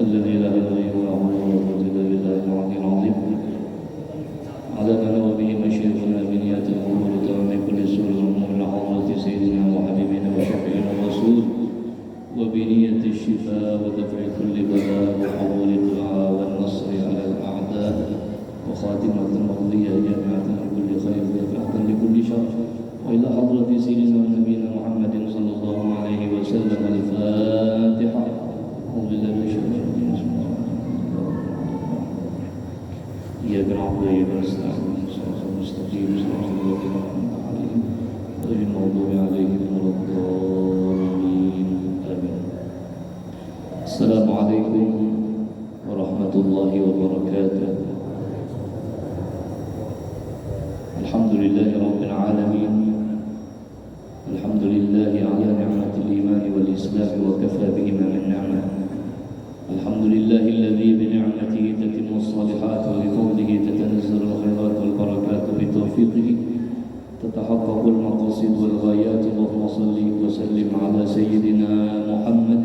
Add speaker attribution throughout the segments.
Speaker 1: الذي لا إله إلا هو ولا قوة إلا بالله العلي العظيم على ما نوى به مشيخنا بنيات القبور تمام كل سور ومن حضرة سيدنا وحبيبنا وشفيعنا الرسول وبنية الشفاء ودفع كل بلاء وحول الدعاء والنصر على الأعداء وخاتمة مرضية جامعة لكل خير ودفعة لكل شر وإلى حضرة سيدنا ونبينا محمد صلى الله عليه وسلم الفاتحة. أعوذ بالله من الشيطان الرجيم. بسم الله الرحمن الرحيم. إياك نعبد وإياك نستعين صراط المستقيم صراط الذين أنعمت عليهم غير المغضوب عليهم ولا الضالين آمين. السلام عليكم ورحمة الله وبركاته. الحمد لله رب العالمين. الحمد لله على نعمة الإيمان والإسلام وكفى بهما من نعمة. الحمد لله الذي بنعمته تتم الصالحات وبفضله تتنزل الخيرات والبركات بتوفيقه تتحقق المقاصد والغايات. اللهم صل وسلم على سيدنا محمد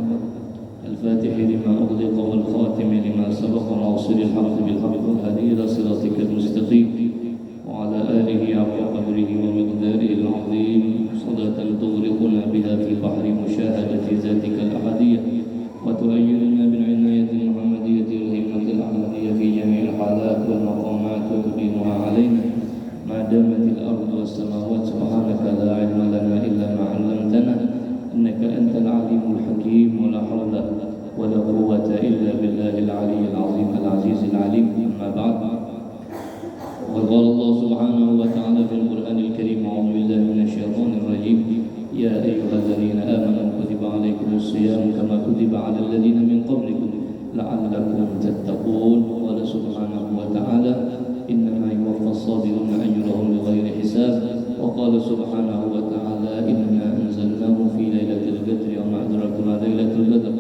Speaker 1: الفاتح لما أغلق والخاتم لما سبق ناصر الحق بالحق والهادي إلى صراطك المستقيم وعلى آله حق قدره ومقداره العظيم صلاة تغرقنا بها في بحر مشاهدة ذاتك الأحدية وتؤيدنا بالعناية المحمدية والهمة الأحمدية في جميع الحالات والمقامات وتقيمها علينا ما دامت الأرض والسماوات. سبحانك لا علم لنا إلا ما علمتنا إنك أنت العليم الحكيم ولا حول ولا قوة إلا بالله العلي العظيم العزيز العليم. أما بعد، وقال الله سبحانه وتعالى في القرآن الكريم: أعوذ بالله من الشيطان الرجيم: يا أيها الذين آمنوا كتب عليكم الصيام كما كتب على الذين من قبلكم لعلكم تتقون. قال سبحانه وتعالى: إنما يوفى الصابرون أجرهم بغير حساب. وقال سبحانه وتعالى: إنا أنزلناه في ليلة القدر وما أدراك ما ليلة القدر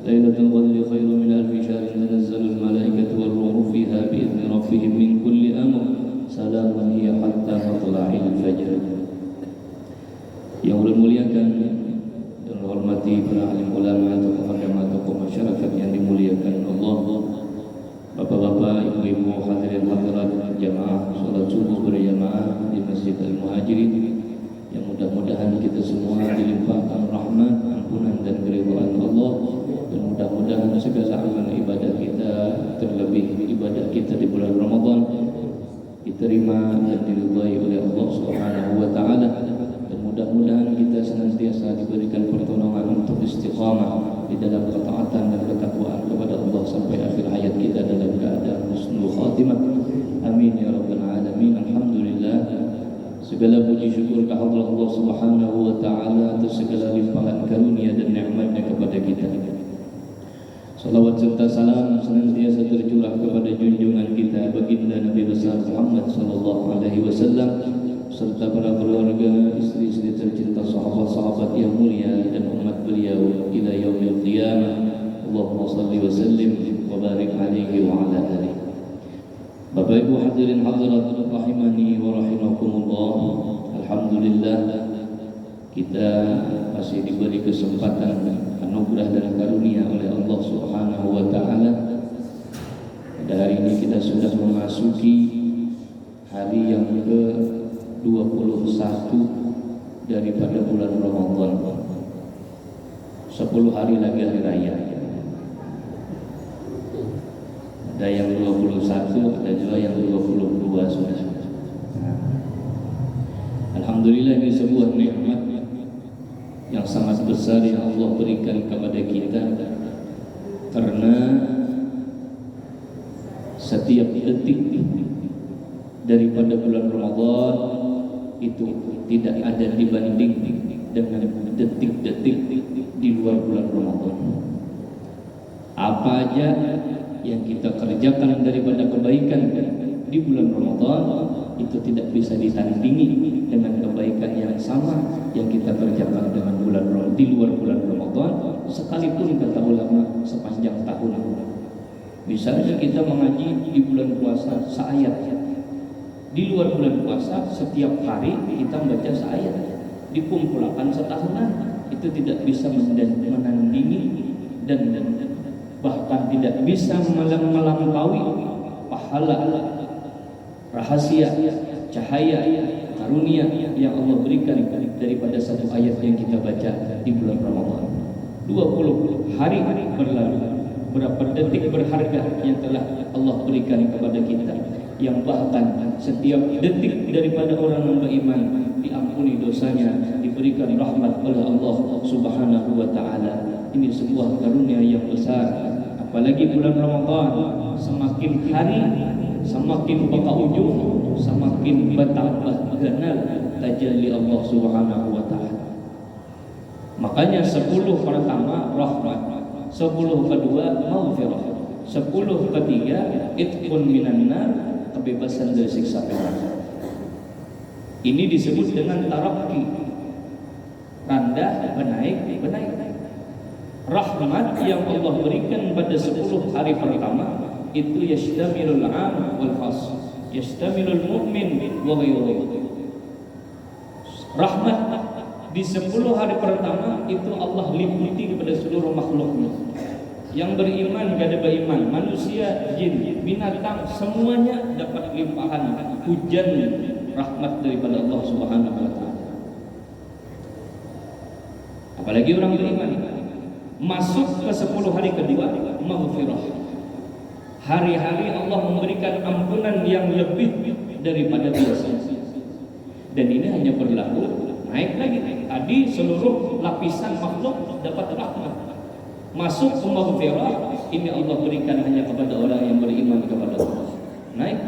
Speaker 1: ليلة القدر خير من ألف شهر تنزل الملائكة والروح فيها بإذن ربهم من كل أمر سلام هي حتى مطلع الفجر. Yang dimuliakan dan hormati para alim ulama, tokoh agama, tokoh masyarakat yang dimuliakan Allah, bapak-bapak, ibu-ibu, hadirin hadirat jamaah salat subuh berjamaah di Masjid Al-Muhajirin, yang mudah-mudahan kita semua dilimpahkan rahmat, ampunan dan keridhaan Allah, dan mudah-mudahan segala amal ibadah kita, terlebih ibadah kita di bulan Ramadan, diterima dan diridhai oleh Allah Subhanahu wa taala. Mudah-mudahan kita senantiasa diberikan pertolongan untuk istiqamah di dalam ketaatan dan ketakwaan kepada Allah sampai akhir hayat kita dalam keadaan husnul khatimah. Amin ya rabbal alamin. Alhamdulillah, segala puji syukur kehadrat Allah Subhanahu wa taala atas segala limpahan karunia dan nikmat-Nya kepada kita. Salawat serta salam senantiasa tercurah kepada junjungan kita baginda Nabi besar Muhammad sallallahu alaihi wasallam serta para keluarga, istri-istri tercinta, sahabat-sahabat yang mulia dan umat beliau ila yaumil qiyamah. Allahumma salli wa sallim wa barik alaihi wa ala alihi. Bapak Ibu hadirin hadirat rahimani wa rahimakumullah. Alhamdulillah, kita masih diberi kesempatan, anugerah dan karunia oleh Allah Subhanahu wa taala. Pada hari ini kita sudah memasuki hari yang ke-21 daripada bulan Ramadan. 10 hari lagi hari raya. Ada yang 21, ada juga yang 22 sudah. Alhamdulillah, ini sebuah nikmat yang sangat besar yang Allah berikan kepada kita, karena setiap detik daripada bulan Ramadan itu tidak ada dibanding dengan detik-detik di luar bulan Ramadan. Apa aja yang kita kerjakan daripada kebaikan di bulan Ramadan itu tidak bisa ditandingi dengan kebaikan yang sama yang kita kerjakan dengan bulan Ramadan di luar bulan Ramadan, sekalipun kata ulama sepanjang tahun. Misalnya kita mengaji di bulan puasa seayat, di luar bulan puasa setiap hari kita membaca seayat, dikumpulkan setahunan, itu tidak bisa menandingi dan bahkan tidak bisa melampaui pahala, rahasia, cahaya, karunia yang Allah berikan daripada satu ayat yang kita baca di bulan Ramadan. 20 hari berlalu, berapa detik berharga yang telah Allah berikan kepada kita, yang bahkan setiap detik daripada orang yang beriman diampuni dosanya, diberikan rahmat oleh Allah Subhanahu wa taala. Ini sebuah karunia yang besar. Apalagi bulan Ramadan, semakin hari semakin buka ujung, semakin bertambah ganal tajalli Allah Subhanahu wa taala. Makanya 10 pertama rahmat, 10 kedua maghfirah, 10 ketiga itqun minan nar, kebebasan dari siksa neraka. Ini disebut dengan tarakki, rendah menaik menaik. Rahmat yang Allah berikan pada 10 hari pertama itu yashtamilul 'am wal khas, yashtamilul mu'min wa ghayruhu. Rahmat di 10 hari pertama itu Allah liputi kepada seluruh makhluknya. Yang beriman, gak ada beriman, manusia, jin, binatang, semuanya dapat limpahan hujan rahmat daripada Allah Subhanahu wa taala. Apalagi orang beriman. Masuk ke 10 hari kedua, maghfirah. Hari-hari Allah memberikan ampunan yang lebih daripada biasa. Dan ini hanya berlaku naik lagi. Tadi seluruh lapisan makhluk dapat rahmat. Masuk ke maghfirah, ini Allah berikan hanya kepada orang yang beriman kepada Allah. Naik.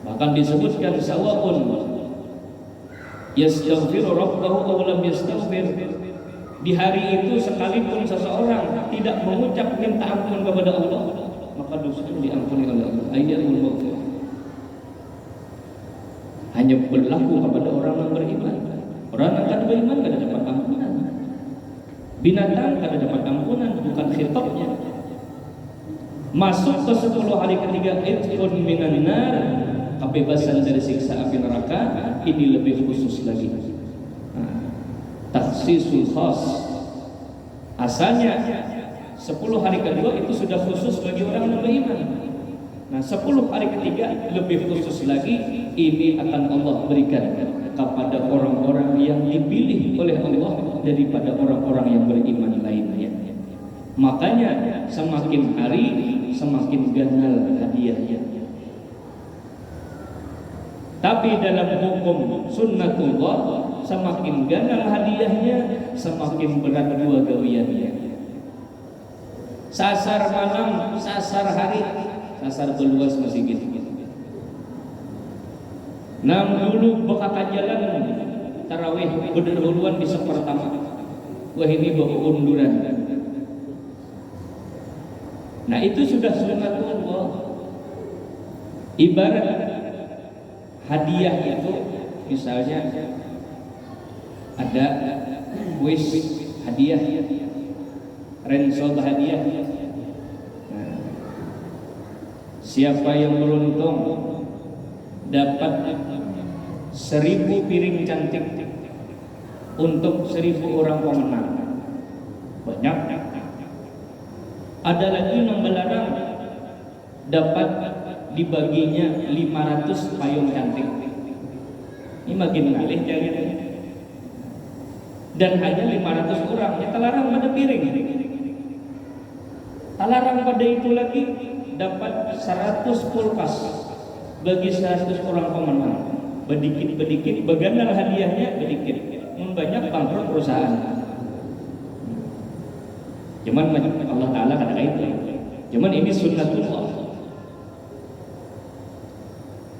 Speaker 1: Bahkan disebutkan sawa'un yastaghfiru rabbahu aw lam yastaghfir. Di hari itu sekalipun seseorang tidak mengucap minta ampun kepada Allah, maka dosanya diampuni oleh Allah. Ayatul maghfirah. Hanya berlaku kepada orang yang beriman. Orang yang tidak beriman tidak dapat ampunan. Binatang tidak dapat ampunan, bukan khitabnya. Masuk ke 10 hari ketiga, itqun minan nar, kebebasan dari siksa api neraka. Ini lebih khusus lagi. Takhsisul khas. Asalnya 10 hari kedua itu sudah khusus bagi orang yang beriman. Nah 10 hari ketiga lebih khusus lagi, ini akan Allah berikan kepada orang-orang yang dipilih oleh Allah daripada orang-orang yang beriman lainnya. Makanya semakin hari semakin ganal hadiahnya. Tapi dalam hukum sunnatullah, semakin ganal hadiahnya, semakin berat dua gawiannya. Sasar malam, sasar hari, sasar beluas masih gitu. Nam dulu bekakan jalan tarawih berdahuluan di saf pertama. Wah ini bawa unduran. Nah itu sudah sunnatullah. Ibarat hadiah itu, misalnya ada kuis hadiah, ransel hadiah. Nah, siapa yang beruntung dapat 1000 piring cantik untuk 1000 orang pemenang, banyak. Ada lagi yang melarang dapat dibaginya 500 payung cantik. Ini makin ngalih jangan. Dan hanya 500 orang yang terlarang pada piring. Terlarang pada itu lagi dapat 100 kulkas bagi 100 orang pemenang. Bedikit-bedikit beganal hadiahnya bedikit. Banyak bangkrut perusahaan. Cuman Allah Ta'ala kata itu. Cuman ini sunnatullah.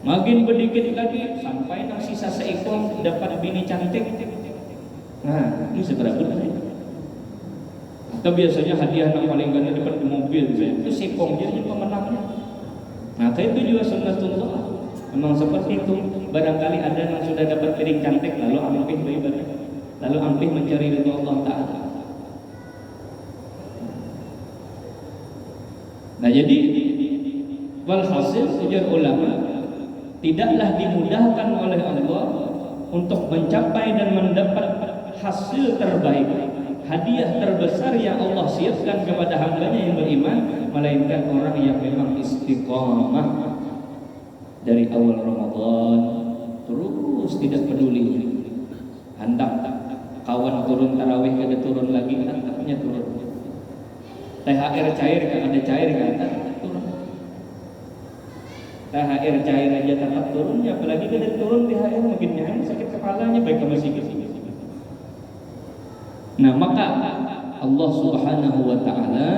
Speaker 1: Makin sedikit lagi sampai yang sisa seekor dapat bini cantik. Nah, ini seberapa benar? Atau biasanya hadiah yang paling ganda dapat mobil, itu sekong jadi pemenangnya. Nah, itu juga sunnatullah. Memang seperti itu. Barangkali ada yang sudah dapat piring cantik lalu ampih beribadah, lalu ampih mencari ridho Allah Ta'ala. Nah, jadi walhasil ujar ulama, tidaklah dimudahkan oleh Allah untuk mencapai dan mendapat hasil terbaik, hadiah terbesar yang Allah wasiatkan kepada hambanya yang beriman, melainkan orang yang memang istiqamah dari awal Ramadan terus tidak peduli. Hendak kawan turun tarawih kada turun lagi, tetapnya turun. THR cair kan ada cair kan turun. THR cair aja tetap turunnya, apalagi kada turun THR makin nyaman sakit kepalanya baik masih ke sini. Nah, maka Allah Subhanahu wa taala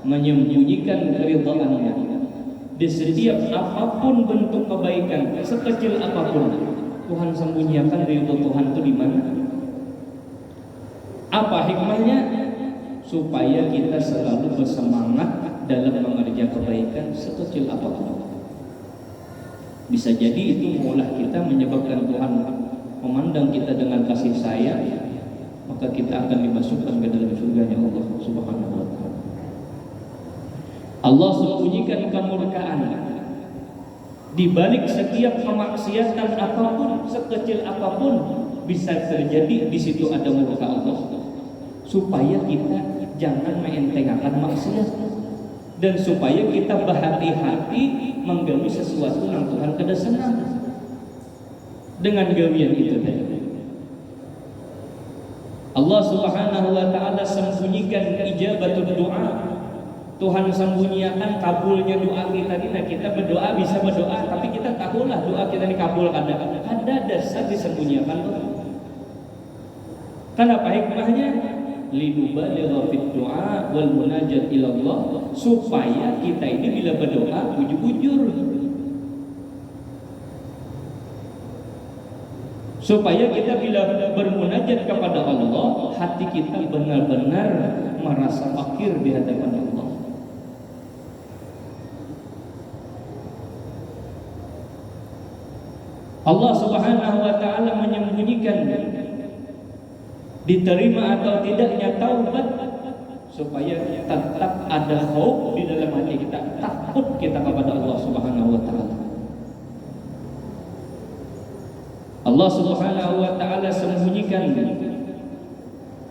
Speaker 1: menyembunyikan keridhaannya di setiap apapun bentuk kebaikan, sekecil apapun. Tuhan sembunyikan ridho Tuhan itu di mana? Apa hikmahnya? Supaya kita selalu bersemangat dalam mengerjakan kebaikan sekecil apapun. Bisa jadi itu mulah kita menyebabkan Tuhan memandang kita dengan kasih sayang, maka kita akan dimasukkan ke dalam surganya Allah Subhanahu wa taala. Allah sembunyikan kemurkaan di balik setiap kemaksiatan apapun, sekecil apapun bisa terjadi, di situ ada murka Allah, supaya kita jangan menentengkan maksiat dan supaya kita berhati-hati menggawi sesuatu yang Tuhan kada senang. Dengan gawian itu tadi Allah Subhanahu wa taala sembunyikan ijabatul doa. Tuhan sembunyikan kabulnya doa kita ini. Nah, kita berdoa bisa berdoa, tapi kita tahulah doa kita dikabul kada. Ada dasar disembunyikan doa. Kenapa hikmahnya? Linubaligha fid doa wal munajat ila Allah, supaya kita ini bila berdoa bujur-bujur. Supaya kita bila bermunajat kepada Allah, hati kita benar-benar merasa fakir di hadapan Allah. Allah Subhanahu wa taala menyembunyikan diterima atau tidaknya taubat, supaya tetap ada khauf di dalam hati kita, takut kita kepada Allah Subhanahu wa taala. Allah Subhanahu wa taala sembunyikan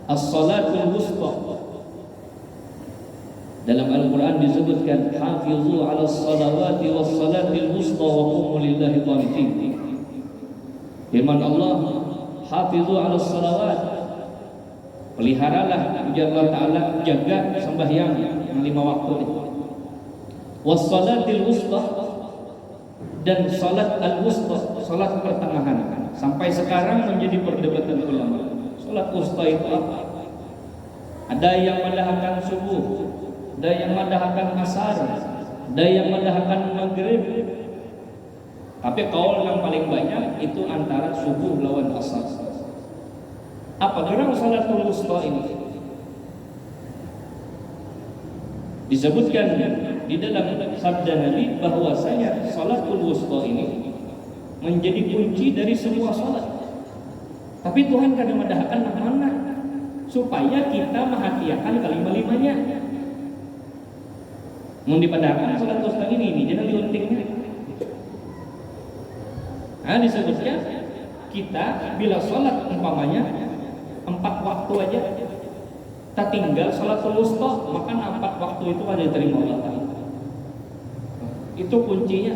Speaker 1: as-salatul wusta. Dalam Al-Qur'an disebutkan hafizu 'alas salawati was salatil wusta wa qumu lillahi qanitin. Firman Allah, hafizu 'alas salawat, peliharalah, ujar Allah taala, jaga sembahyang yang 5 waktu ini. Was salatil wusta, dan salat al-wusta, salat pertengahan. Sampai sekarang menjadi perdebatan ulama. Salat wusta itu apa? Ada yang mendahkan subuh, ada yang mendahkan asar, ada yang mendahkan maghrib. Tapi kaul yang paling banyak itu antara subuh lawan asar. Apa gerak salatul wusta ini? Disebutkan di dalam sabda Nabi bahwasanya salatul wusta ini menjadi kunci dari semua salat. Tapi Tuhan kadang mendahkan mana supaya kita menghatiakan kelima-limanya. Mau dipadahkan salat wusta ini jangan diuntingnya. Nah, disebutnya kita bila salat umpamanya 4 waktu aja, tak tinggal salatul wusta, maka 4 waktu itu ada diterima Allah Ta'ala. Itu kuncinya.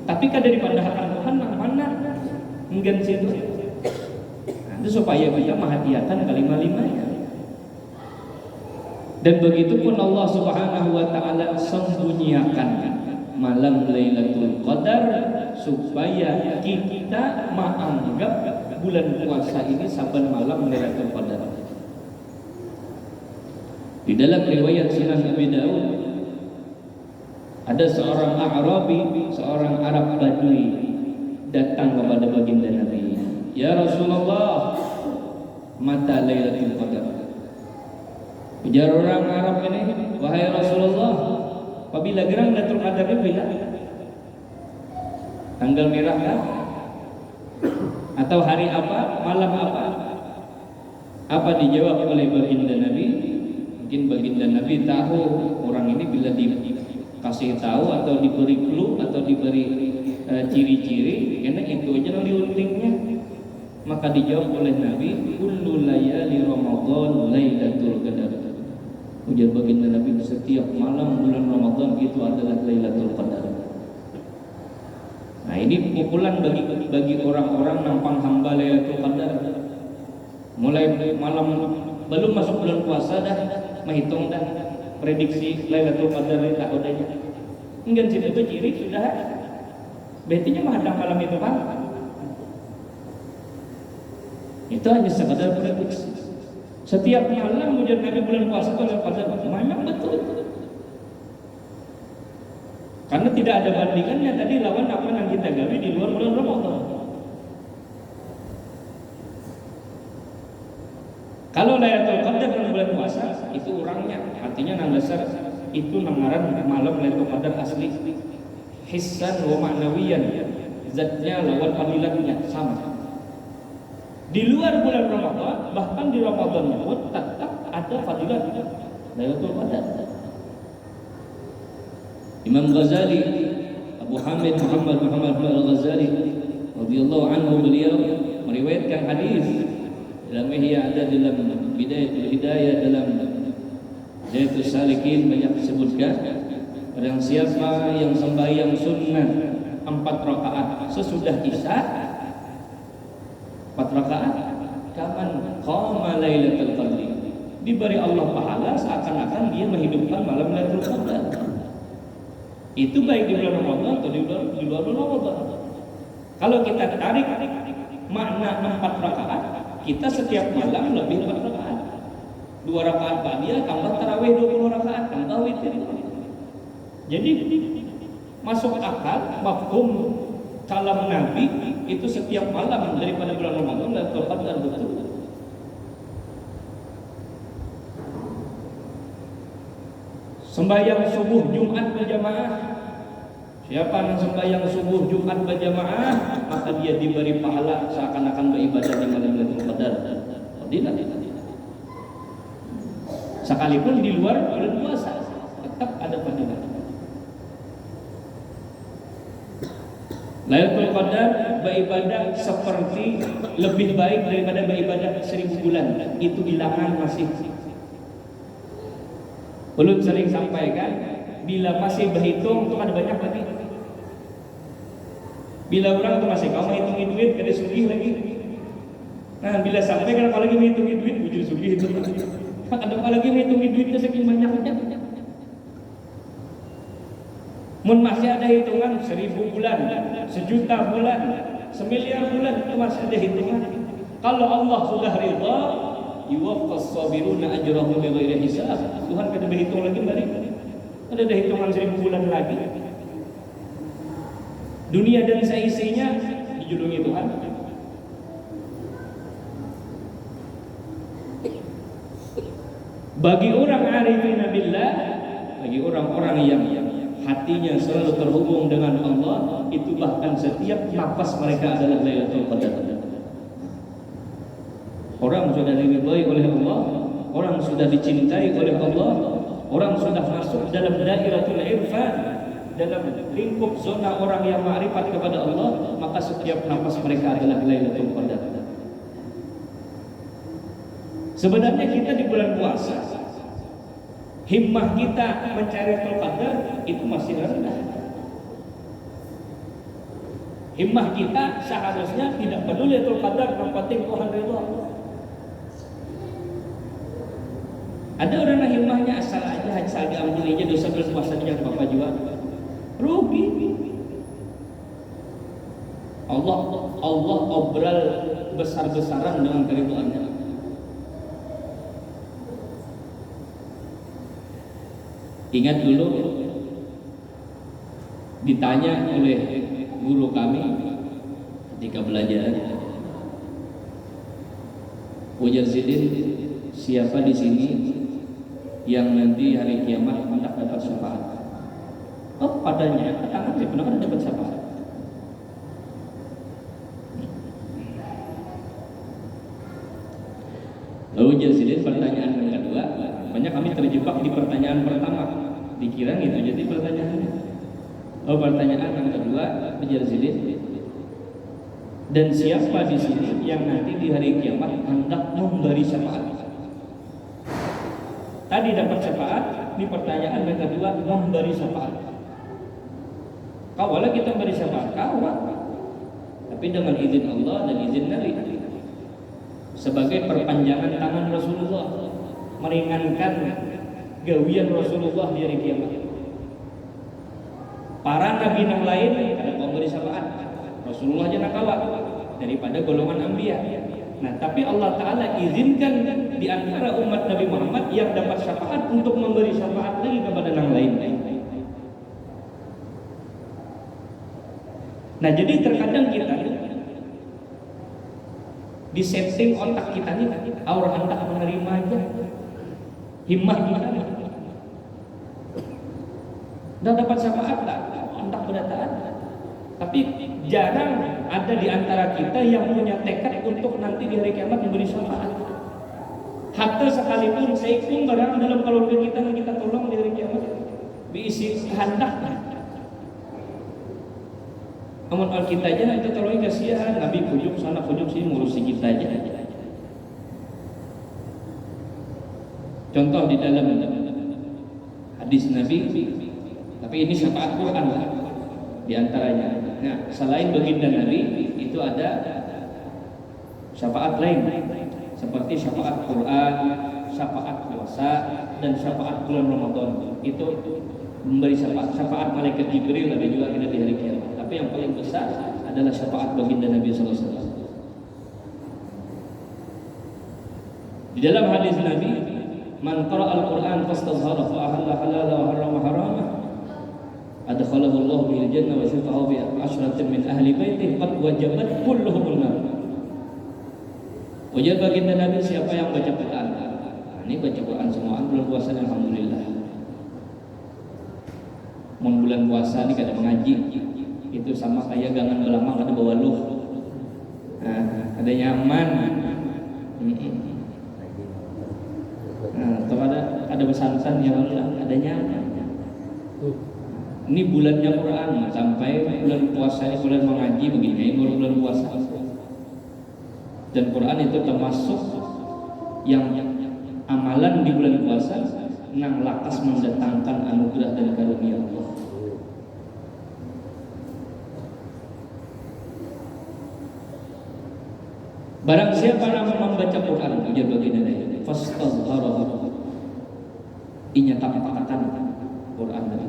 Speaker 1: Tapi kan daripada hak Tuhan mana enggan situ. Nah, itu supaya kita menghatiakan kelima-limanya. Dan begitu pun Allah Subhanahu wa taala sembunyikan malam Lailatul Qadar supaya kita menganggap bulan puasa ini saban malam Lailatul Qadar. Di dalam riwayat Sunan Abi Daud ada seorang Arabi, seorang Arab Badui datang kepada baginda Nabi. Ya Rasulullah, mata Lailatul Qadar. Ujar orang Arab ini, wahai Rasulullah, apabila gerang Lailatul Qadar itu bila? Tanggal merah kan? Atau hari apa? Malam apa? Apa dijawab oleh baginda Nabi? Mungkin baginda Nabi tahu orang ini bila dikasih tahu atau diberi clue atau diberi ciri-ciri, karena itu aja yang diuntingnya. Maka dijawab oleh Nabi, kullu layali Ramadan Lailatul Qadar. Ujar baginda Nabi, setiap malam bulan Ramadan itu adalah Lailatul Qadar. Nah, ini pukulan bagi orang-orang nampang hamba Lailatul Qadar. Mulai malam belum masuk bulan puasa dah menghitung dah prediksi Lailatul Qadar tak adanya. Enggak situ itu ciri sudah. Betinya menghadang malam itu Pak. Itu hanya sekadar prediksi. Setiap malam ujar Nabi bulan puasa itu Lailatul Qadar. Memang betul. Karena tidak ada bandingannya tadi lawan apa yang kita gawi di luar bulan Ramadan. Kalau Lailatul Qadar dalam bulan puasa itu orangnya, artinya nang dasar itu nangaran malam Lailatul Qadar asli. Hissan wa ma'nawiyan, zatnya lawan fadilatnya sama. Di luar bulan Ramadan, bahkan di Ramadan pun tetap ada fadilat Lailatul Qadar. Imam Ghazali, Abu Hamid Muhammad Al-Ghazali radhiyallahu anhu, beliau meriwayatkan hadis dalam Ihya, ada dalam Bidayatul Hidayah, dalam Hidayatul Salikin banyak disebutkan, barang siapa yang sembahyang sunnah 4 rakaat sesudah Isya 4 rakaat, kaman qama Lailatul Qadar, diberi Allah pahala seakan-akan dia menghidupkan malam Lailatul Qadar. Itu baik di bulan Ramadan atau di luar bulan Ramadan. Kalau kita tarik makna 4 rakaat, kita setiap malam lebih 4 rakaat. 2 rakaat ba'diyah tambah tarawih 20 rakaat tambah witir. Jadi masuk akal mafhum kalam Nabi itu setiap malam daripada bulan Ramadan dan Qadar betul. Sembahyang subuh Jumat berjamaah. Siapa yang sembahyang subuh Jumat berjamaah, maka dia diberi pahala seakan-akan beribadah di malam Lailatul Qadar. Tidak. Sekalipun di luar bulan puasa, tetap ada fadilah. Lailatul Qadar beribadah seperti lebih baik daripada beribadah 1000 bulan. Itu bilangan masih. Ulun sering sampaikan, bila masih berhitung itu ada banyak lagi. Bila orang itu masih kau menghitung duit, kada sugih lagi. Nah, bila sampai kan apalagi menghitung duit, wujud sugih itu. Ada apalagi menghitung duitnya saking banyaknya. Mun masih ada hitungan 1000 bulan, 1.000.000 bulan, 1.000.000.000 bulan, itu masih ada hitungan. Kalau Allah sudah ridha, yuwaffas sabiruna ajrahum bighairi hisab. Tuhan kada berhitung lagi balik. Ada hitungan 1000 bulan lagi. Dunia dan seisinya dijulungi Tuhan. Bagi orang arifin billah, bagi orang-orang yang hatinya selalu terhubung dengan Allah, itu bahkan setiap nafas mereka adalah Lailatul Qadar. Orang sudah diridhai oleh Allah, orang sudah dicintai oleh Allah, orang sudah masuk dalam dairatul irfan, dalam lingkup zona orang yang ma'rifat kepada Allah, maka setiap nafas mereka adalah Lailatul Qadar. Sebenarnya kita di bulan puasa, himmah kita mencari Lailatul Qadar itu masih rendah. Himmah kita seharusnya tidak peduli Lailatul Qadar, yang penting Tuhan ridha. Ada orang yang himmahnya asal aja, asal diampuni aja dosa puasanya jangan apa-apa juga. Rugi. Allah obral besar-besaran dengan keridhaannya. Ingat dulu ditanya oleh guru kami ketika belajar, ujar Zidin, siapa di sini yang nanti hari kiamat hendak dapat syafaat? Oh, padanya tangan saya pernah dapat syafaat. Lalu Jazidin pertanyaan yang kedua, banyak kami terjebak di pertanyaan pertama, dikira gitu jadi pertanyaannya. Oh, pertanyaan yang kedua, Jazidin, dan siapa di sini yang nanti di hari kiamat hendak memberi syafaat?
Speaker 2: Tadi dapat syafaat, ini pertanyaan yang kedua, memberi syafaat. Kawala kita beri syafaat, kawal. Tapi dengan izin Allah dan izin Nabi. Sebagai perpanjangan tangan Rasulullah, meringankan gawian Rasulullah di hari kiamat. Para nabi yang lain ada memberi syafaat, Rasulullah aja nakawa daripada golongan anbiya. Nah, tapi Allah Ta'ala izinkan di antara umat Nabi Muhammad yang dapat syafaat untuk memberi syafaat lagi kepada yang lain. Nah, jadi terkadang kita di setting otak kita nih, aura hendak menerima aja, himmah kita dan dapat syafaat tak, hendak berdataan. Tapi jarang ada di antara kita yang punya tekad untuk nanti di hari kiamat memberi syafaat. Hatta sekalipun seikung barang dalam keluarga kita yang kita tolong di hari kiamat, diisi hendak. Namun al kita aja kita tolongin kasihan, Nabi kujuk sana kujuk sini ngurusi kita aja. Contoh di dalam hadis Nabi, tapi ini syafaat Quran lah di antaranya. Nah, selain baginda Nabi itu ada syafaat lain seperti syafaat Quran, syafaat puasa, dan syafaat bulan Ramadan. Itu memberi syafaat malaikat Jibril ada juga kita di hari kiamat. Tapi yang paling besar adalah syafaat baginda Nabi sallallahu alaihi wasallam. Di dalam hadis Nabi, man qara'a al-Qur'an fastazhara fa ahalla halala wa harrama harama adkhalahu Allah bil jannah wa syafa'ahu bi asyratin min ahli baitihi qad wajabat kulluhum nar. Wajib baginda Nabi siapa yang baca Quran. Nah, ini baca Quran semua bulan puasa alhamdulillah. Bulan puasa ini kada mengaji itu sama kayak gangan belamang kada bawa luh. Nah, ada nyaman. Nah, atau ada pesan-pesan yang ada nyaman. Ini bulannya Quran sampai bulan puasa ini bulan mengaji begini, ini bulan puasa. Dan Quran itu termasuk yang amalan di bulan puasa nang lakas mendatangkan anugerah dan karunia Allah. Barang siapa yang membaca Quran ujar baginda Nabi, fastazharahu, inya tampakkan Quran tadi.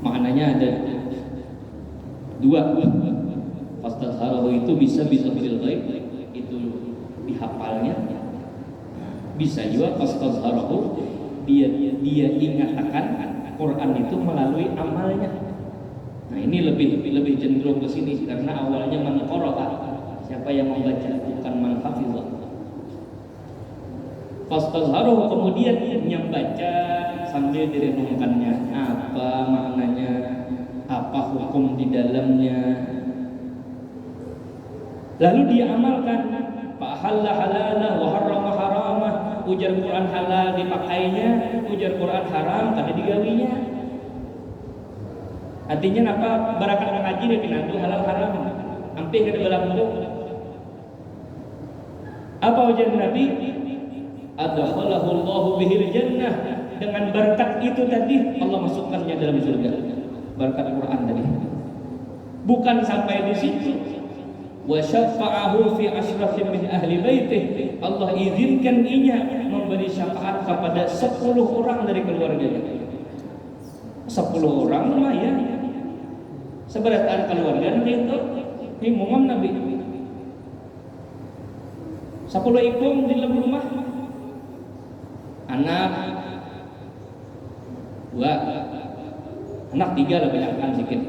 Speaker 2: Maknanya ada dua. Fastazharahu itu bisa bil ghaib, itu dihafalnya. Bisa juga fastazharahu dia ingatkan Quran itu melalui amalnya. Nah, ini lebih cenderung ke sini karena awalnya man qara'a, siapa yang membaca, bukan man hafizah. Fastazharahu kemudian dia baca sambil direnungkannya, apa maknanya, apa hukum di dalamnya. Lalu dia amalkan, fa halal halala wa harrama harama, ujar Quran halal dipakainya, ujar Quran haram tadi digawinya. Artinya apa? Barakat mengaji dia pinandu halal haram. Hampir ke dalam itu. Apa ujar Nabi? Adkhalahu Allahu bihil jannah. Dengan berkat itu tadi Allah masukkannya dalam surga. Berkat Quran tadi. Bukan sampai di situ. Wa syafa'ahu fi asyrafin min ahli baitih. Allah izinkan inya memberi syafaat kepada 10 orang dari keluarganya. 10 orang lumayan. Seberataan keluarga itu imam Nabi 10 ikum di dalam rumah, anak 2, anak 3 lah banyakkan sedikit,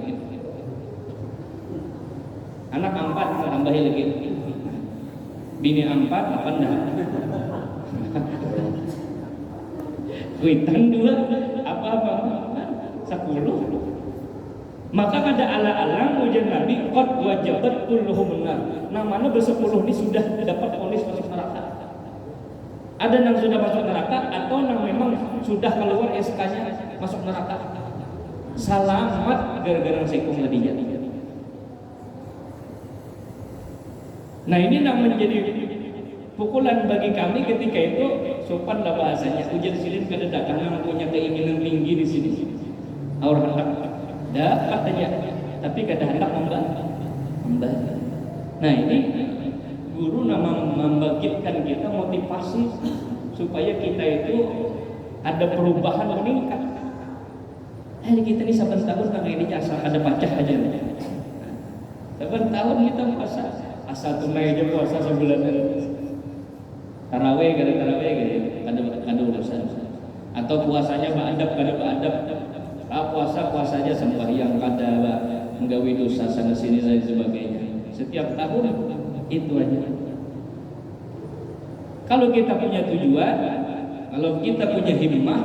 Speaker 2: anak 4 tambahin lagi, bini 4 apa dah kuitan 2 apa 10. Maka pada ala-ala ujian Nabi qad wajabat kulluhum nar. Namanya bersepuluh ini sudah dapat vonis masuk neraka. Ada yang sudah masuk neraka atau yang memang sudah keluar SK-nya masuk neraka. Selamat gara-gara sekung tadinya. Nah, ini yang menjadi Pukulan bagi kami ketika itu sopan lah bahasanya. Ujar silin kada datang punya keinginan tinggi di sini. Orang hendak dapat aja, tapi kada hendak membantu. Nah ini guru nama membangkitkan kita motivasi supaya kita itu ada perubahan meningkat. Kita ini saban tahun kang ini asal ada pacah aja. Saban tahun kita puasa asal tunai aja puasa sebulan. Taraweh gitu, kada urusan. Atau puasanya beradab. Puasanya sembahyang kada menggawi dosa sana sini dan sebagainya. Setiap tahun itu aja. Kalau kita punya tujuan, kalau kita punya himmah,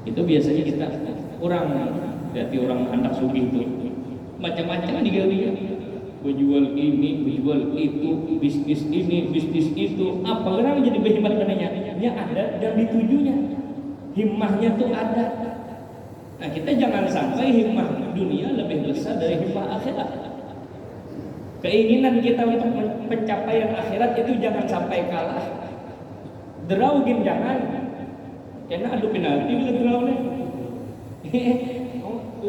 Speaker 2: itu biasanya kita berarti orang anak sugih itu macam-macam digawinya. Jual ini, jual itu, bisnis ini, bisnis itu, apa orang jadi berhimmat padanya? Ya ada dan ditujunya, himmahnya tuh ada. Nah kita jangan sampai himmah dunia lebih besar dari himmah akhirat. Keinginan kita untuk pencapaian akhirat itu jangan sampai kalah. Deraugin jangan, karena adu penalti bila derau nih.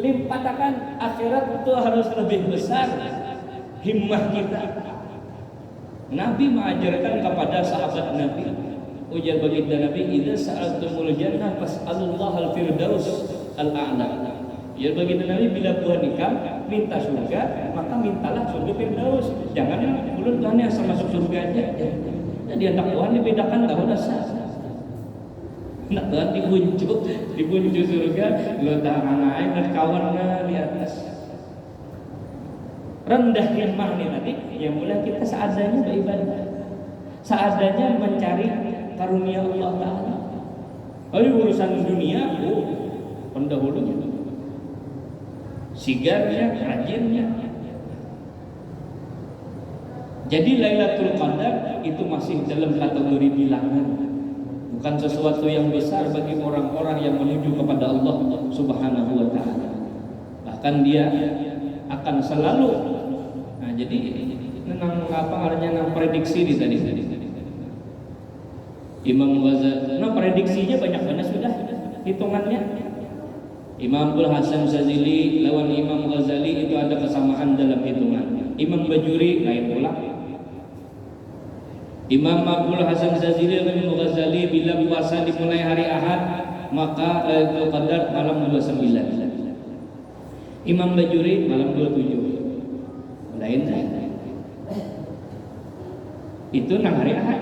Speaker 2: Limpatakan akhirat itu harus lebih besar. Himmah kita. Nabi mengajarkan kepada sahabat Nabi, ujar baginda Nabi, idza sa'altumul jannah fas'alullaha al-firdaus al-a'la. Ya baginda Nabi, bila Tuhan ikam minta surga, maka mintalah surga firdaus. Jangan mulut Tuhan asal masuk surga aja. Jadi anak Tuhan dibedakan tahun asal. Anak Tuhan dibunjuk surga, lo tangan naik dan kawannya di atas. Rendah himmah nih tadi, ya mulai kita seadanya beribadah, seadanya mencari karunia Allah Ta'ala. Kalau urusan dunia, pendahulunya, sigarnya, rajinnya. Jadi Lailatul Qadar itu masih dalam kategori bilangan, bukan sesuatu yang besar bagi orang-orang yang menuju kepada Allah Subhanahu wa Ta'ala. Bahkan dia akan selalu. Nah, jadi nang apa artinya nang prediksi di tadi. Imam Ghazali, nah prediksinya banyak sudah hitungannya. Imam Abdul Hasan Syadzili lawan Imam Ghazali itu ada kesamaan dalam hitungan. Imam Bajuri lain pula. Imam Abdul Hasan Syadzili dan Imam Ghazali bila puasa dimulai hari Ahad maka Lailatul Qadar malam 29. Imam Bajuri malam 27. Lain. Itu nang hari Ahad.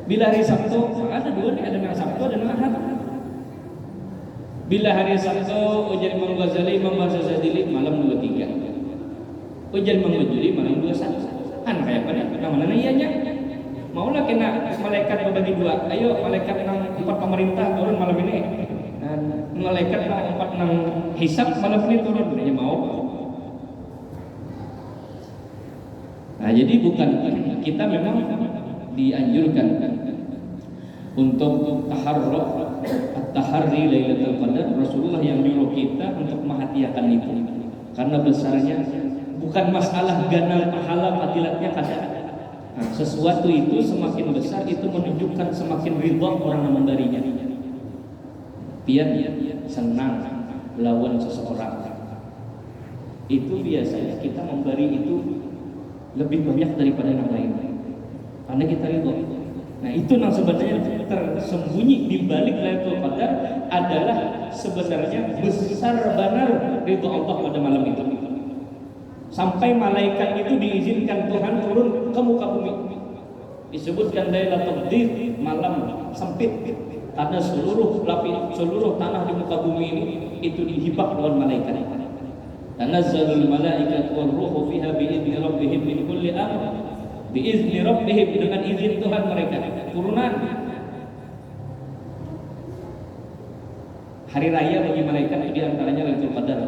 Speaker 2: Bila hari Sabtu, ada dua nih, ada nang Sabtu, ada nang Ahad. Bila hari Sabtu, ujar Imam Ghazali, Imam Syadzili malam 23. Ujar Imam Bajuri malam 21. Kan kayak apa namanya ianya? Maulah kena malaikat membagi dua. Ayo malaikat nang 4 pemerintah turun malam ini. Dan malaikat nang 4 nang hisab malam ini turun. Dia mau. Nah, jadi bukan kita memang dianjurkan untuk taharri Lailatul Qadar. Rasulullah yang nyuruh kita untuk menghatiakan itu. Karena besarnya bukan masalah ganal pahala fadilatnya kada. Nah, sesuatu itu semakin besar itu menunjukkan semakin ridha orang yang memberinya. Pian senang lawan seseorang. Itu biasanya kita memberi itu lebih banyak daripada yang lain karena kita ridho. Nah itu yang sebenarnya tersembunyi di balik Lailatul Qadar adalah sebenarnya besar benar ridho Allah pada malam itu, sampai malaikat itu diizinkan Tuhan turun ke muka bumi. Disebutkan Lailatul Qadar malam sempit karena seluruh tanah di muka bumi ini itu dihibak oleh malaikat. Tanazzalul malaikatu war ruhu fiha bi'izni rabbihim min kulli amr. Biizni rabbihim, dengan izin Tuhan mereka turunan. Hari raya bagi malaikat di antaranya Lailatul Qadar.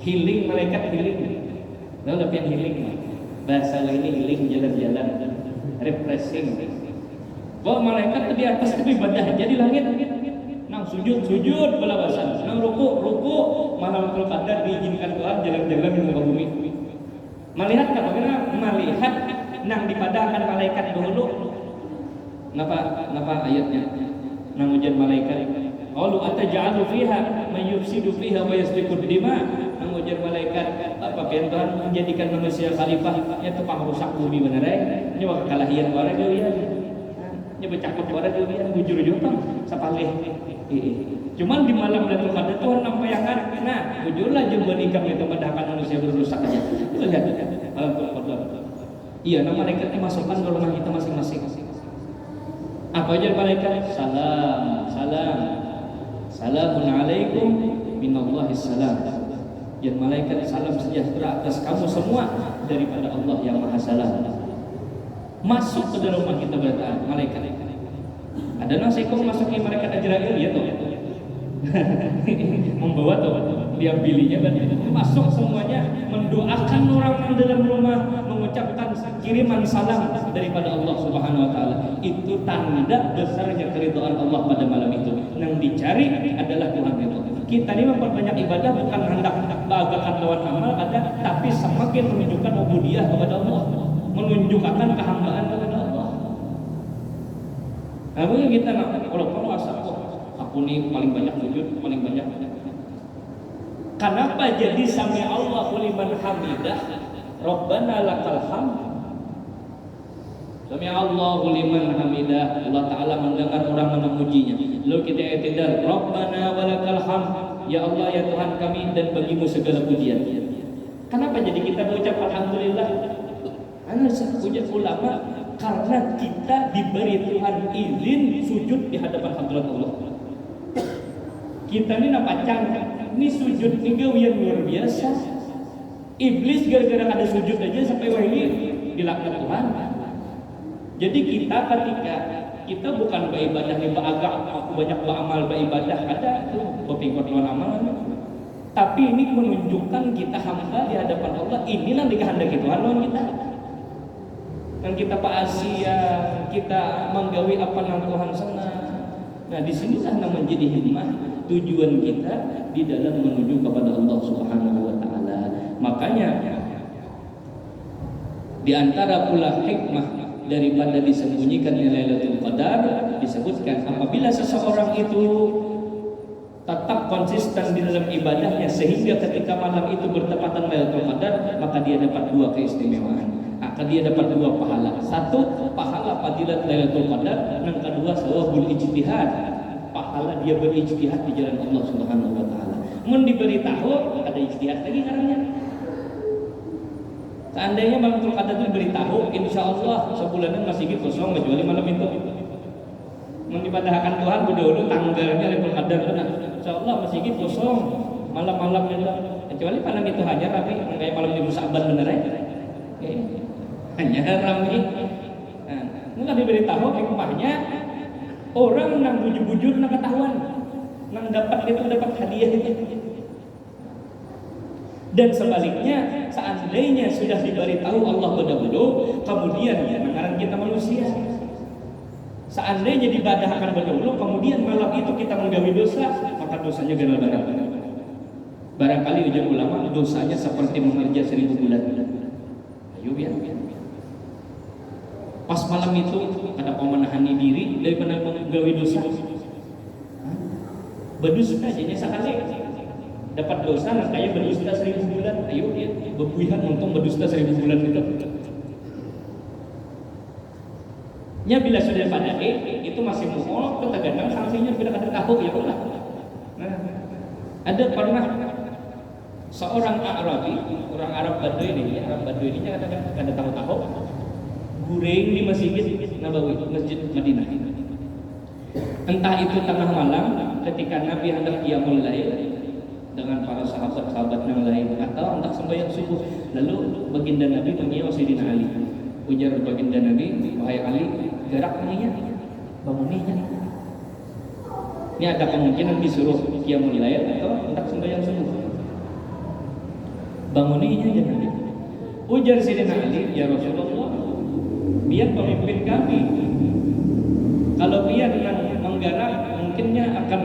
Speaker 2: Healing malaikat healing. Lalu apa yang healing? Bahasa ini healing jalan-jalan, refreshing. Bahwa malaikat di atas itu ibadah jadi langit. Nang sujud balabasan, nang ruku malam Lailatul Qadar diizinkan Tuhan jalan-jalan di muka bumi. Melihat bagaimana melihat nang dipadahkan malaikat dulu. Kenapa ayatnya? Nang ujian malaikat. Qalu ataj'alu fiha may yufsidu fiha wa yasfiku dima. Nang ujian malaikat, apa pian Tuhan menjadikan manusia khalifah nya tukang rusak bumi bener nya kalahian warga dia. Nya becakep warga dia bujur jutang sapalih. Cuman di malam Lailatul Qadar Tuhan nampayangan. Nah, bujurlah jeung benikam itu padahkan manusia berusak aja. Itu lihat malam Lailatul Qadar. Iya, nama malaikatnya masukkan ke rumah kita masing-masing. Apa aja malaikat? Salamun alaikum minallahis salam. Dan malaikat salam sejahtera atas kamu semua daripada Allah yang Maha Salam. Masuk ke dalam rumah kita bertahan malaikat. Ada nasi kok masukin malaikat Azrail ya tuh. Membawa tuh diambilinya dan masuk semuanya mendoakan orang yang dalam rumah, mengucapkan kiriman salam daripada Allah Subhanahu wa taala. Itu tanda besarnya keridhaan Allah pada malam itu. Yang dicari adalah Tuhan itu. Kita ini memperbanyak ibadah bukan hendak bagakan lawan amal ada, tapi semakin menunjukkan ubudiyah kepada Allah, menunjukkan kehambaan kepada Allah. Nah, mungkin kita kalau asal aku nih paling banyak sujud, paling banyak. Kenapa jadi sami Allahu liman hamidah, Rabbana lakal hamd. Sami Allahu liman hamidah, Allah Taala mendengar orang memujinya. Lalu kita i'tidal, Rabbana walakal hamd, ya Allah ya Tuhan kami dan bagimu segala pujian. Kenapa jadi kita mengucap alhamdulillah? Ana ujar ulama karena kita diberi Tuhan izin sujud di hadapan hadrat Allah. Kita ini napacang, ini sujud tinggal yang luar biasa. Iblis gara-gara ada sujud aja sampai wah ini dilaknat Tuhan. Jadi kita ketika kita bukan beribadah di agak aku banyak beramal beribadah ada tuh boping tuan amal. Tapi ini menunjukkan kita hamba di hadapan Allah. Inilah dikehendaki Tuhan lawan kita. Dan kita Asia, kita menggawi apa yang Tuhan senang. Nah, di sinilah yang menjadi hikmah tujuan kita di dalam menuju kepada Allah Subhanahu wa taala. Makanya di antara pula hikmah daripada disembunyikan Lailatul Qadar disebutkan apabila seseorang itu tetap konsisten di dalam ibadahnya sehingga ketika malam itu bertepatan Lailatul Qadar maka dia dapat dua keistimewaan. Akan dia dapat dua pahala. Satu, pahala fadilat Lailatul Qadar, yang kedua sawabul ijtihad. Pahala dia berijtihad di jalan Allah Subhanahu wa taala. Mun diberitahu ada ijtihad lagi caranya. Seandainya malam Lailatul Qadar itu diberitahu, insyaallah sebulanan masih gitu kosong kecuali malam itu. Mun dipadahkan Tuhan dulu tanggalnya Lailatul Qadar benar. Insyaallah masih gitu kosong malam-malam itu. Kecuali malam itu hanya tapi kayak malam di Saban bener ya. Hanya ramai. Nah, mungkin diberitahu hikmahnya orang nang bujur-bujur nang ketahuan, nang dapat itu dapat hadiah itu. Dan sebaliknya, seandainya sudah diberitahu Allah berdahulu, kemudian ya mengarang kita manusia. Seandainya dibadahkan berdahulu, kemudian malam itu kita menggawi dosa, maka dosanya ganal banget. Barangkali ujar ulama dosanya seperti mengerja 1000 bulan. Ayo biar. Pas malam itu ada pemenahani diri daripada menggawi dosa. Berdusta aja sekali dapat dosa nah kayak berdusta 1000 bulan. Ayo dia bebuihan untung berdusta 1000 bulan itu. Nya bila sudah pada itu masih muhol ketegangan sanksinya bila kada tahu ya ulah. Nah, ada pernah seorang Arabi, orang Arab Badui ini, Arab Badui ini kada tahu-tahu guring di Masjid Nabawi, Masjid Madinah. Entah itu tengah malam ketika Nabi hendak qiyamul lail dengan para sahabat-sahabat yang lain atau hendak sembahyang subuh, lalu baginda Nabi mengiau Sayyidina Ali. Ujar baginda Nabi, wahai Ali, gerak ninya, bangunnya. Ini ada kemungkinan disuruh qiyamul lail atau hendak sembahyang subuh. Bangunnya aja Nabi. Ujar Sayyidina Ali, ya Rasulullah, biar pemimpin kami. Kalau biar menggarap mungkinnya akan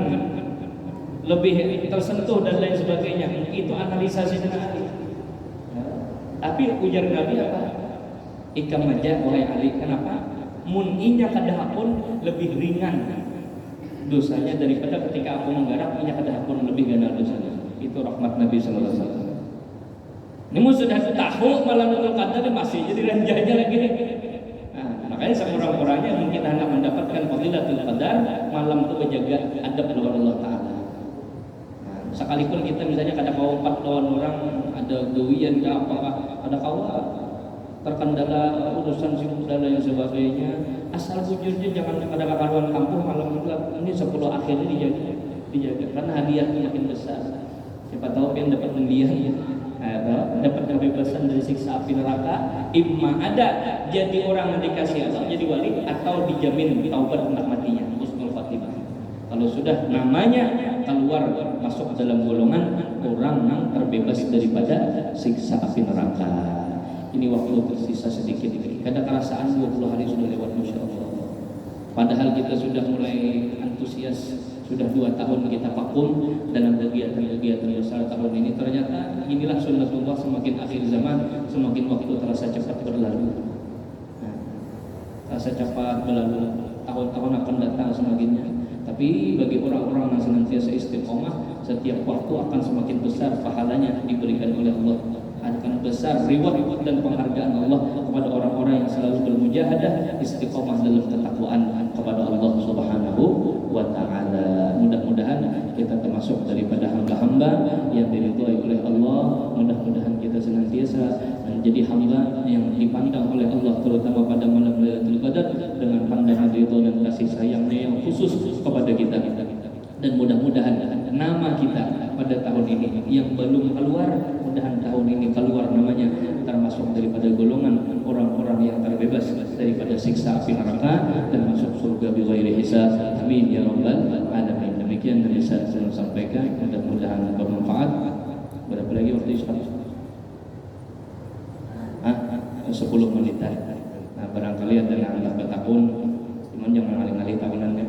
Speaker 2: lebih tersentuh dan lain sebagainya. Itu analisa Sayyidina Ali. Tapi ujar Nabi apa? Ikam aja wahai Ali, kenapa? Mun inya kadahapun lebih ringan dosanya daripada ketika aku menggarap, inya kadahapun lebih ganal dosanya. Itu rahmat Nabi sallallahu alaihi wasallam. Ini sudah tahu malam Lailatul Qadar masih jadi ranjanya lagi nih. Nah, makanya sekurang-kurangnya mungkin hendak mendapatkan Lailatul Qadar, malam itu menjaga adab lawan Allah Taala. Sekalipun kita misalnya kadang kau 4 lawan orang, ada gawian ke apa, ada kau terkendala urusan sibuk dan lain sebagainya, asal bujurnya jangan pada karuan kampung malam ini 10 akhir ini dijaga karena hadiahnya makin besar. Siapa tahu yang dapat mendiang ya, dapat kebebasan dari siksa api neraka. Imma ada jadi orang yang dikasih Allah jadi wali, atau dijamin taubat hendak matinya, husnul khatimah. Kalau sudah namanya keluar masuk dalam golongan orang yang terbebas daripada siksa api neraka. Ini waktu tersisa sedikit. Kadang kerasaan 20 hari sudah lewat, Masya Allah. Padahal kita sudah mulai antusias, sudah 2 tahun kita vakum dalam kegiatan-kegiatan besar tahun ini. Ternyata inilah sunnatullah, semakin akhir zaman semakin waktu terasa cepat berlalu. Terasa cepat berlalu, tahun-tahun akan datang semakinnya. Tapi bagi orang-orang yang senantiasa istiqomah, setiap waktu akan semakin besar pahalanya diberikan oleh Allah. Akan besar reward dan penghargaan Allah kepada orang-orang yang selalu bermujahadah istiqomah dalam ketakwaan kepada Allah Subhanahu wa taala. Mudah-mudahan kita termasuk daripada hamba-hamba yang diridhai oleh Allah. Mudah-mudahan kita senantiasa menjadi hamba yang dipandang oleh Allah, terutama pada malam Lailatul Qadar, dengan pandangan ridha dan kasih sayangnya yang khusus kepada kita. Dan mudah-mudahan nama kita pada tahun ini yang belum keluar, mudah-mudahan tahun ini keluar namanya, termasuk daripada golongan orang-orang yang terbebas daripada siksa api neraka dan masuk surga bighairi hisab. Amin ya rabbal alamin. Demikian yang bisa saya sampaikan, mudah-mudahan bermanfaat. Berapa lagi waktu Islam? 10 menit. Nah, barangkali ada yang anak bertahun, cuman jangan ngalih-ngalih tahunannya.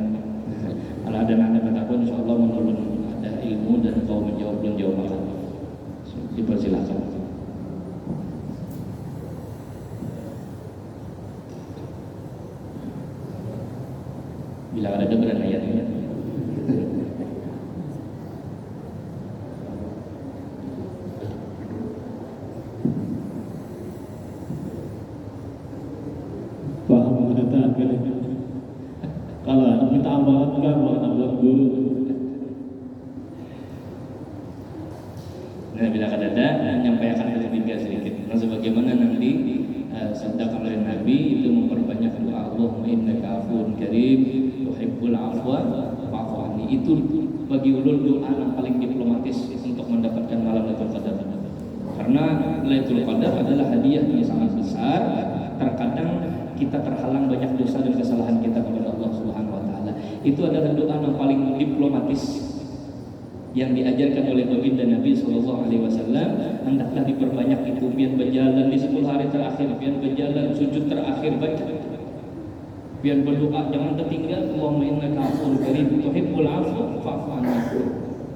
Speaker 2: Kalau ada anak bertahun, insya Allah menurun ada ilmu dan kau menjawab belum jawaban. Dipersilakan. Bila ada beran ayatnya.
Speaker 3: Kalau minta amalan enggak mau amalan dulu.
Speaker 1: Nah, bila ada menyampaikan ketiga sedikit. Nah, sebagaimana nanti sabda oleh Nabi itu memperbanyak doa, Allahumma innaka afuwun karim tuhibbul afwa fa'fu anni. Itu bagi ulul doa yang paling diplomatis untuk mendapatkan malam Lailatul Qadar. Karena Lailatul Qadar adalah hadiah yang sangat besar. Terkadang kita terhalang banyak dosa dan kesalahan kita kepada Allah Subhanahu wa taala. Itu adalah doa yang paling diplomatis yang diajarkan oleh baginda Nabi sallallahu alaihi wasallam. Hendaklah diperbanyak itu, biar berjalan di 10 hari terakhir, biar berjalan sujud terakhir baca. Biar berdoa jangan tertinggal, Allahumma innaka afuwun karim tuhibbul afwa fa'fu anni.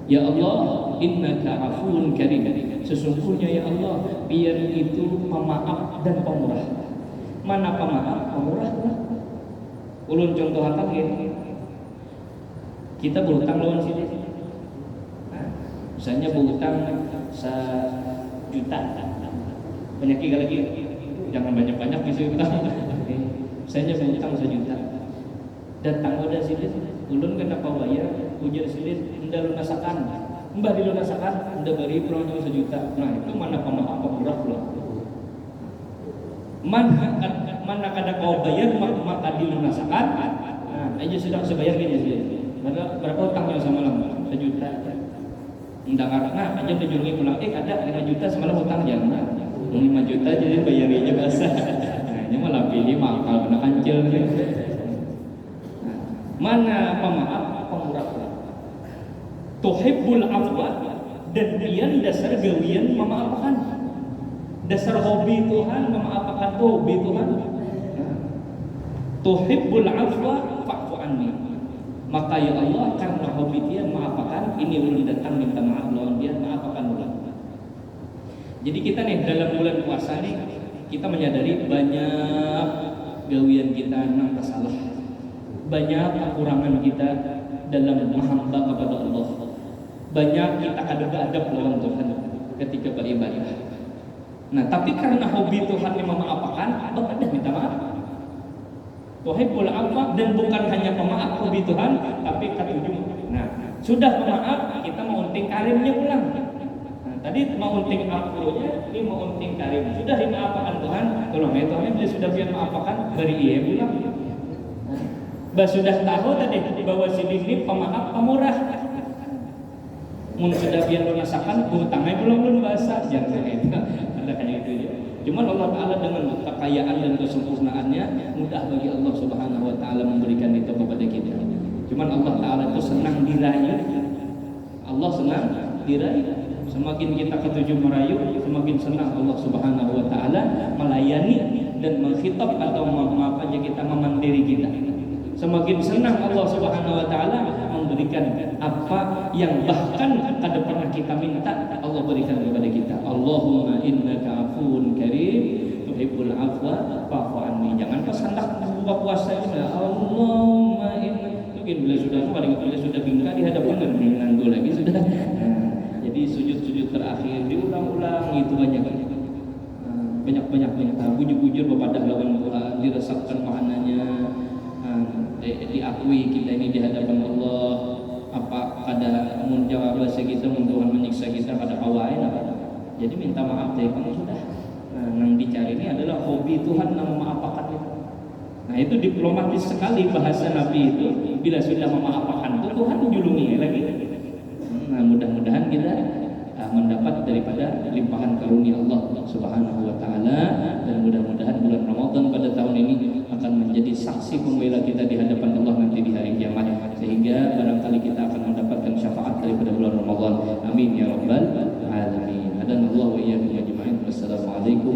Speaker 1: Ya Allah, innaka afuwun karim. Sesungguhnya ya Allah, biar itu pemaaf dan pemurah. Mana pemaaf, pemurah? Ulun contohakan gini. Kita berhutang lawan sini. Misalnya berhutang 1 juta, banyak lagi, jangan banyak-banyak bisa utang. Misalnya berhutang 1 juta, datang udah sini, ulun kenapa bayar, ujar sini, hendak lunasakan, mbah dilunasakan, hendak beri pulang 1 juta. Nah itu mana pemaaf pemurah pula. Mana kada kau bayar maka dilunasakan. Nah aja sudah sebayar gini sih. Berapa hutangnya semalam? 1 juta. Enggak karena aja dijurungi pulang, ada 5 juta semalam hutang jangan. 5 juta jadi bayarnya basah. Nah, ini malah pilih mahal kena kancil. Mana pemaaf pemurah. Tuhibbul afwa, dan dia dasar gawian memaafkan. Dasar hobi Tuhan memaafkan, hobi Tuhan. Tuhibbul afwa fa'fu anni. Maka ya Allah, karena hobi dia maafkan, ini ulun datang minta maaf lawan dia, maafkan ulang.
Speaker 2: Jadi kita nih dalam bulan puasa nih kita menyadari banyak gawian kita nang salah, banyak kekurangan kita dalam menghamba kepada Allah, banyak kita adab-adab lawan Tuhan ketika beribadah. Nah, tapi karena hobi Tuhan yang memaafkan, Allah ada minta maaf. Tuhibbul afwa, dan bukan hanya pemaaf hobi Tuhan, tapi ketujuh. Nah, sudah pemaaf, kita mau unting karimnya pulang. Nah, tadi mau unting afwonya, ini mau unting karim. Sudah dimaafkan Tuhan, kalau Tuhan dia sudah biar maafkan, beri iya pulang. Bah sudah tahu tadi bahwa si ini pemaaf pemurah. Mun sudah biar merasakan hutangnya belum basah, jangan itu ada kayak gitu ya. Cuman Allah Ta'ala dengan kekayaan dan kesempurnaannya mudah bagi Allah Subhanahu Wa Ta'ala memberikan itu kepada kita. Cuman Allah Ta'ala itu senang dirayu. Allah senang dirayu. Semakin kita ketujuh merayu, semakin senang Allah Subhanahu Wa Ta'ala melayani dan mengkhitab atau maaf aja kita memandiri kita. Semakin senang Allah Subhanahu Wa Ta'ala memberikan apa yang bahkan kada pernah kita minta, Allah berikan kepada kita. Allahumma innaka afuwun karim tuhibbul afwa fa'fu anni. Jangan pas hendak buka puasa ini Allahumma inna, mungkin bila sudah bingkai di hadapan dan menandu lagi sudah. Jadi sujud-sujud terakhir diulang-ulang itu banyak bujur-bujur kepada lawan Tuhan, dirasakan maknanya, diakui kita ini di hadapan Allah. Apa kada menjawab bahasa kita, Tuhan menyiksa kita pada kawain apa. Jadi minta maaf deh kamu sudah. Nah, yang dicari ini adalah hobi Tuhan yang memaafkan itu. Nah, itu diplomatis sekali bahasa Nabi itu. Bila sudah memaafkan itu Tuhan menjulungi lagi. Nah, mudah-mudahan kita mendapat daripada limpahan karunia Allah Subhanahu Wa Ta'ala, dan mudah-mudahan bulan Ramadan pada tahun ini akan menjadi saksi pembela kita di hadapan Allah nanti di hari kiamat, sehingga barangkali kita akan mendapatkan syafaat daripada bulan Ramadan. Amin ya rabbal alamin. Hadanallahu wa iyyakum ajma'in. Wassalamualaikum